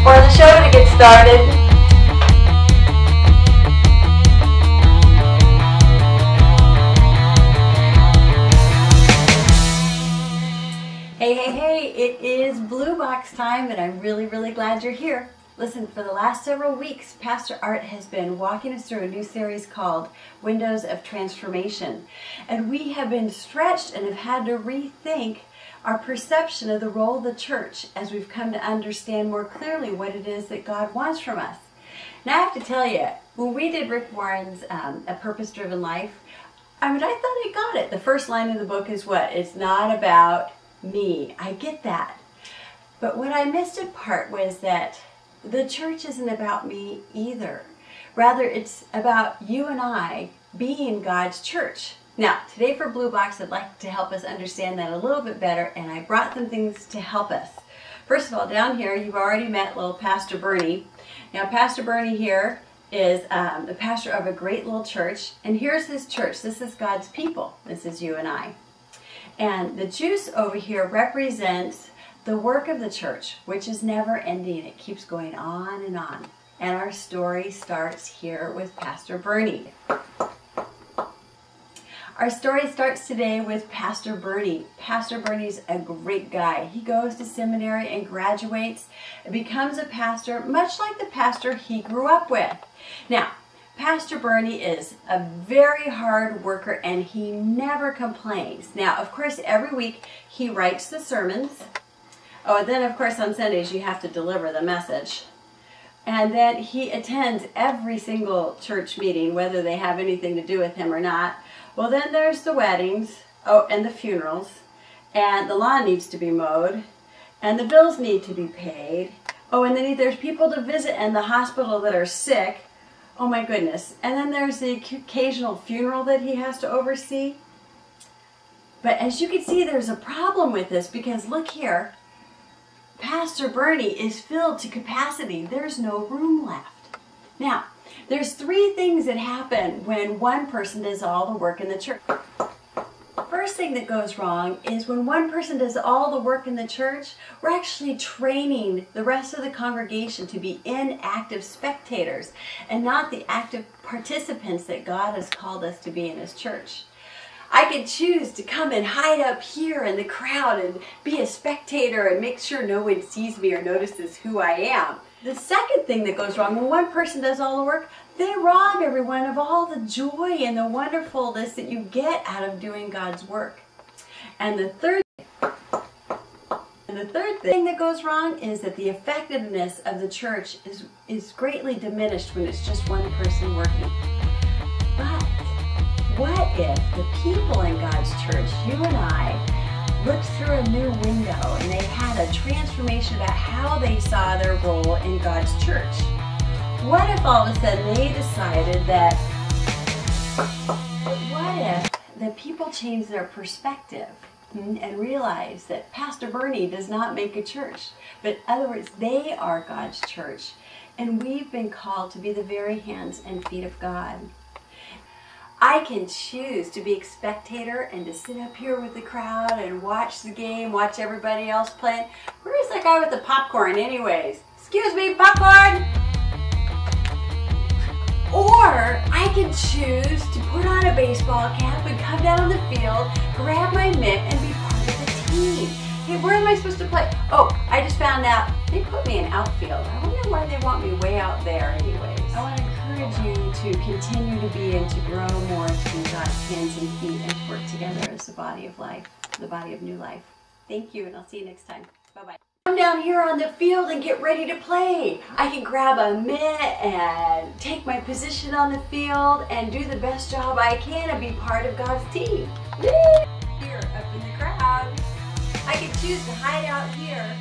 for the show to get started. Hey, it is Blue Box time, and I'm really glad you're here. Listen, for the last several weeks, Pastor Art has been walking us through a new series called Windows of Transformation. And we have been stretched and have had to rethink our perception of the role of the church as we've come to understand more clearly what it is that God wants from us. Now, I have to tell you, when we did Rick Warren's A Purpose-Driven Life, I thought I got it. The first line of the book is what? It's not about me. I get that. But what I missed in part was that the church isn't about me either. Rather, it's about you and I being God's church. Now, today for Blue Box, I'd like to help us understand that a little bit better, and I brought some things to help us. First of all, down here, you've already met little Pastor Bernie. Now, Pastor Bernie here is the pastor of a great little church, and here's his church. This is God's people. This is you and I. And the juice over here represents the work of the church, which is never ending. It keeps going on and on. And our story starts here with Pastor Bernie. Our story starts today with Pastor Bernie. Pastor Bernie's a great guy. He goes to seminary and graduates and becomes a pastor, much like the pastor he grew up with. Now, Pastor Bernie is a very hard worker, and he never complains. Now, of course, every week he writes the sermons. Oh, and then, of course, on Sundays you have to deliver the message. And then he attends every single church meeting, whether they have anything to do with him or not. Well, then there's the weddings, oh, and the funerals, and the lawn needs to be mowed, and the bills need to be paid. Oh, and then there's people to visit in the hospital that are sick. Oh my goodness. And then there's the occasional funeral that he has to oversee. But as you can see, there's a problem with this, because look here. Pastor Bernie is filled to capacity. There's no room left. Now, there's three things that happen when one person does all the work in the church. First thing that goes wrong is when one person does all the work in the church, we're actually training the rest of the congregation to be inactive spectators and not the active participants that God has called us to be in His church. I could choose to come and hide up here in the crowd and be a spectator and make sure no one sees me or notices who I am. The second thing that goes wrong, when one person does all the work, they rob everyone of all the joy and the wonderfulness that you get out of doing God's work. And the third thing that goes wrong is that the effectiveness of the church is greatly diminished when it's just one person working. But what if the people in God's church, you and I, looked through a new window and they had a transformation about how they saw their role in God's church? What if all of a sudden they decided that, what if the people changed their perspective and realized that Pastor Bernie does not make a church, but in other words, they are God's church, and we've been called to be the very hands and feet of God. I can choose to be a spectator and to sit up here with the crowd and watch the game, watch everybody else playing. Where's that guy with the popcorn anyways? Excuse me, popcorn! Or I can choose to put on a baseball cap and come down on the field, grab my mitt, and be part of the team. Hey, where am I supposed to play? Oh, I just found out they put me in outfield. I wonder why they want me way out there anyways. I want to encourage you to continue to be and to grow more to be God's hands and feet and to work together as the body of life, the body of new life. Thank you, and I'll see you next time. Bye-bye. Come down here on the field and get ready to play. I can grab a mitt and take my position on the field and do the best job I can and be part of God's team. Here, up in the crowd. I can choose to hide out here